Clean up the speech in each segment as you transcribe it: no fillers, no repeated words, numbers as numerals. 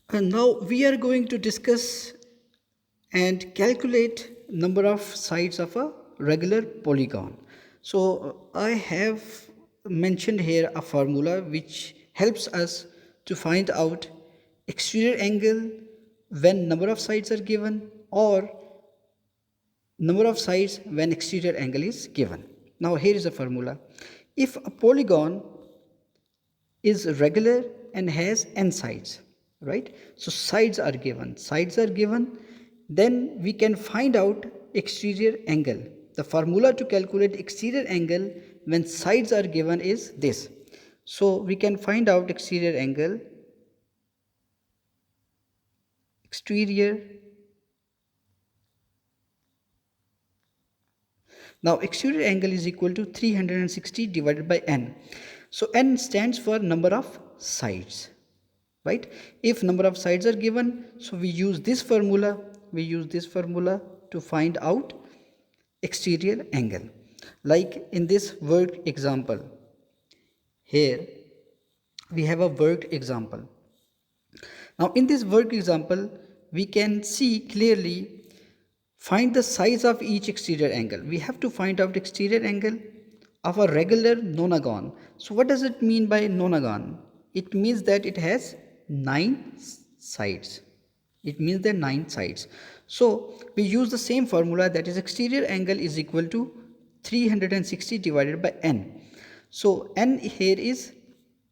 And now we are going to discuss and calculate number of sides of a regular polygon. So I have mentioned here a formula which helps us to find out exterior angle when number of sides are given, or number of sides when exterior angle is given. Now here is a formula. If a polygon is regular and has n sides, right? So sides are given, then we can find out exterior angle. The formula to calculate exterior angle when sides are given is this. So we can find out exterior. Now exterior angle is equal to 360 divided by n. So n stands for number of sides, right? If number of sides are given, so we use this formula. To find out exterior angle. Like in this worked example, here we have a worked example. Now in this worked example, we can see clearly. Find the size of each exterior angle. We have to find out exterior angle of a regular nonagon. So what does it mean by nonagon? It means that it has 9 sides. So we use the same formula, that is exterior angle is equal to 360 divided by n. So n here is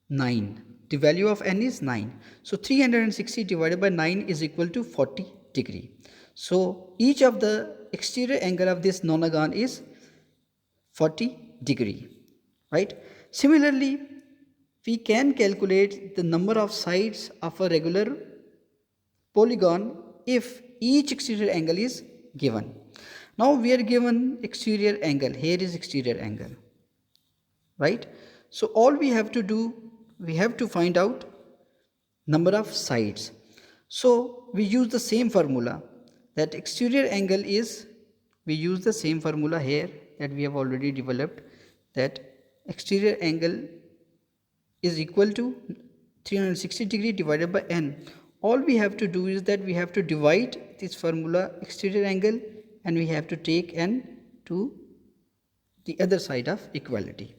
9. The value of n is 9. So 360 divided by 9 is equal to 40 degree. So each of the exterior angle of this nonagon is 40 degree, right? Similarly, we can calculate the number of sides of a regular polygon if each exterior angle is given. Now we are given exterior angle. Here is exterior angle, right? So all we have to do, we have to find out number of sides. So we use the same formula, that exterior angle is, we use the same formula here that we have already developed, that exterior angle is equal to 360 degree divided by n. All we have to do is that we have to divide this formula exterior angle, and we have to take n to the other side of equality.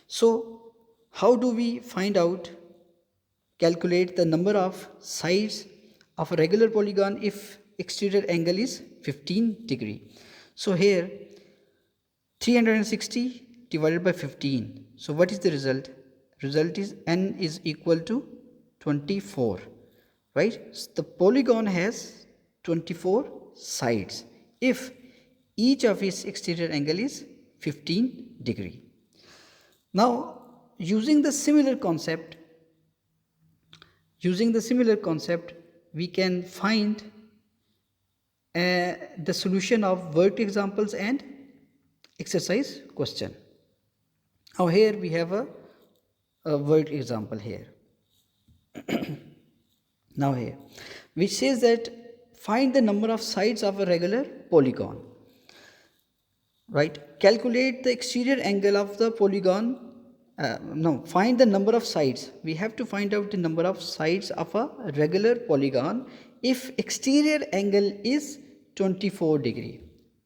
So how do we find out, calculate the number of sides of a regular polygon if exterior angle is 15 degree? So here 360 divided by 15. So what is the result? Result is n is equal to 24, right? So the polygon has 24 sides if each of its exterior angle is 15 degree. Now using the similar concept, we can find the solution of worked examples and exercise question. Now here we have a worked example here. Now here, which says that find the number of sides of a regular polygon, right? Calculate the exterior angle of the polygon. Find the number of sides. We have to find out the number of sides of a regular polygon if exterior angle is 24 degree,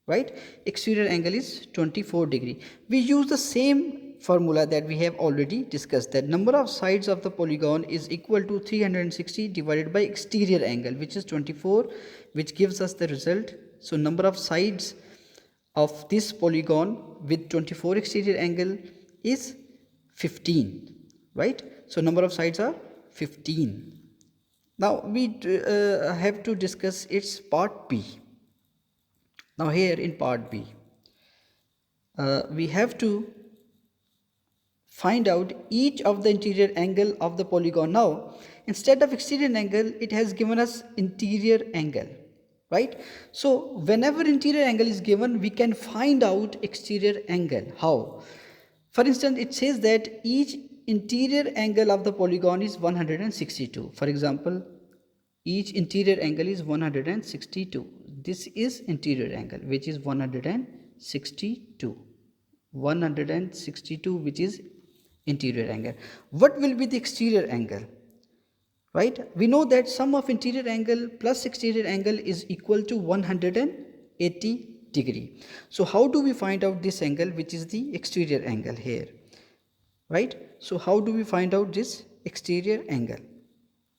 right? Exterior angle is 24 degree. We use the same formula that we have already discussed, that number of sides of the polygon is equal to 360 divided by exterior angle, which is 24, which gives us the result. So number of sides of this polygon with 24 exterior angle is 15, right? So number of sides are 15. Now we have to discuss its part B. Now here in part B, we have to find out each of the interior angle of the polygon. Now instead of exterior angle, it has given us interior angle, right? So whenever interior angle is given, we can find out exterior angle. How? For instance, it says that each interior angle of the polygon is 162. For example, each interior angle is 162. This is interior angle, which is 162. 162, which is interior angle. What will be the exterior angle? right? We know that sum of interior angle plus exterior angle is equal to 180 degree. So how do we find out this angle, which is the exterior angle here, right? So how do we find out this exterior angle?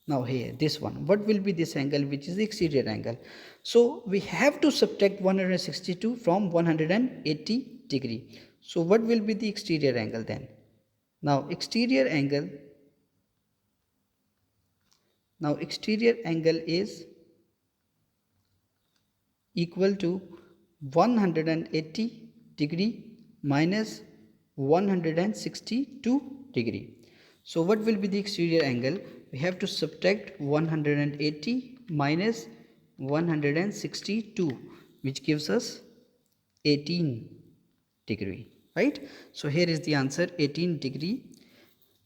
Now here, this one, what will be this angle, which is the exterior angle? So we have to subtract 162 from 180 degree. So what will be the exterior angle then? Now exterior angle is equal to 180 degree minus 162 degree. So what will be the exterior angle? We have to subtract 180 minus 162, which gives us 18 degree, right? So here is the answer, 18 degree.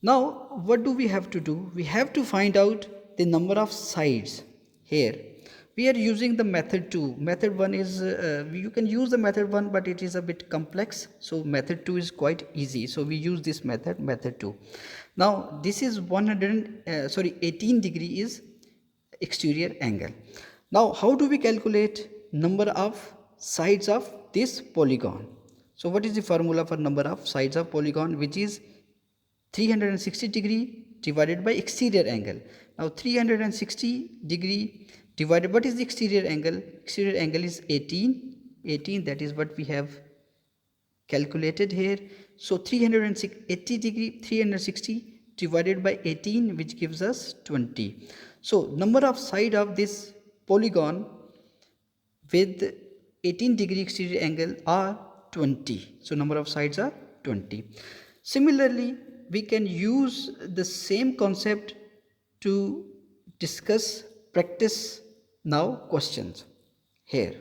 Now what do we have to do? We have to find out the number of sides here. We are using the method 2. Method 1 is, you can use the method 1, but it is a bit complex. So method 2 is quite easy. So we use this method 2. Now this is 18 degree is exterior angle. Now how do we calculate number of sides of this polygon? So what is the formula for number of sides of polygon, which is 360 degree divided by exterior angle. Now 360 degree divided, what is the exterior angle? Exterior angle is 18, that is what we have calculated here. So 380 degree, 360 divided by 18, which gives us 20. So number of side of this polygon with 18 degree exterior angle are 20. So number of sides are 20. Similarly, we can use the same concept to discuss practice now questions here.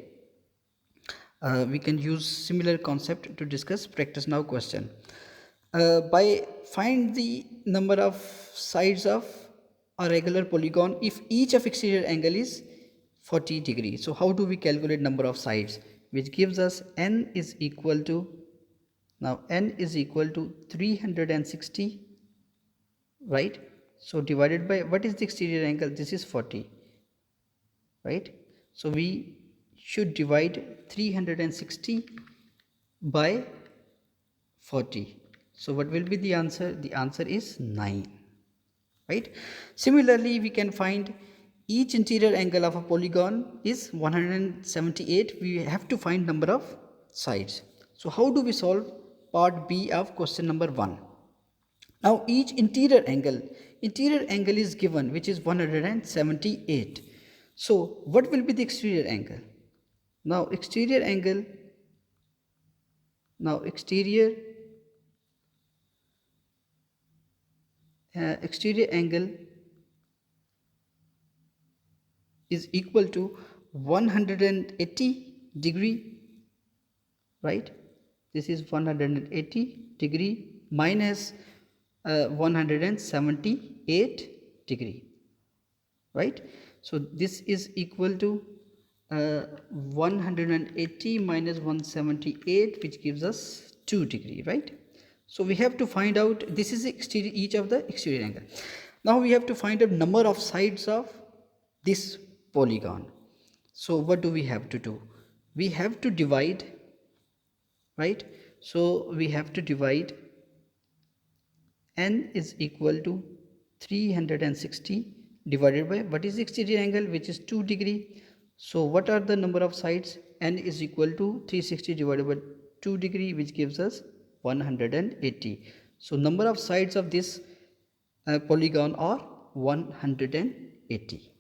We can use similar concept to discuss practice now question. By find the number of sides of a regular polygon if each of exterior angle is 40 degrees. So how do we calculate number of sides, which gives us n is equal to, now n is equal to 360, right? So divided by, what is the exterior angle? This is 40, right? So we should divide 360 by 40. So what will be the answer? The answer is 9, right? Similarly, we can find each interior angle of a polygon is 178. We have to find number of sides. So how do we solve part B of question number 1? Now each interior angle is given, which is 178. So what will be the exterior angle? Now exterior angle is equal to 180 degree, right? This is 180 degree minus 178 degree, right? So this is equal to 180 minus 178, which gives us 2 degree, right? So we have to find out, this is exterior, each of the exterior angle. Now we have to find out number of sides of this polygon. So what do we have to do? We have to divide, right? So we have to divide, n is equal to 360 divided by, what is the exterior angle, which is 2 degree. So what are the number of sides? N is equal to 360 divided by 2 degree, which gives us 180. So number of sides of this polygon are 180.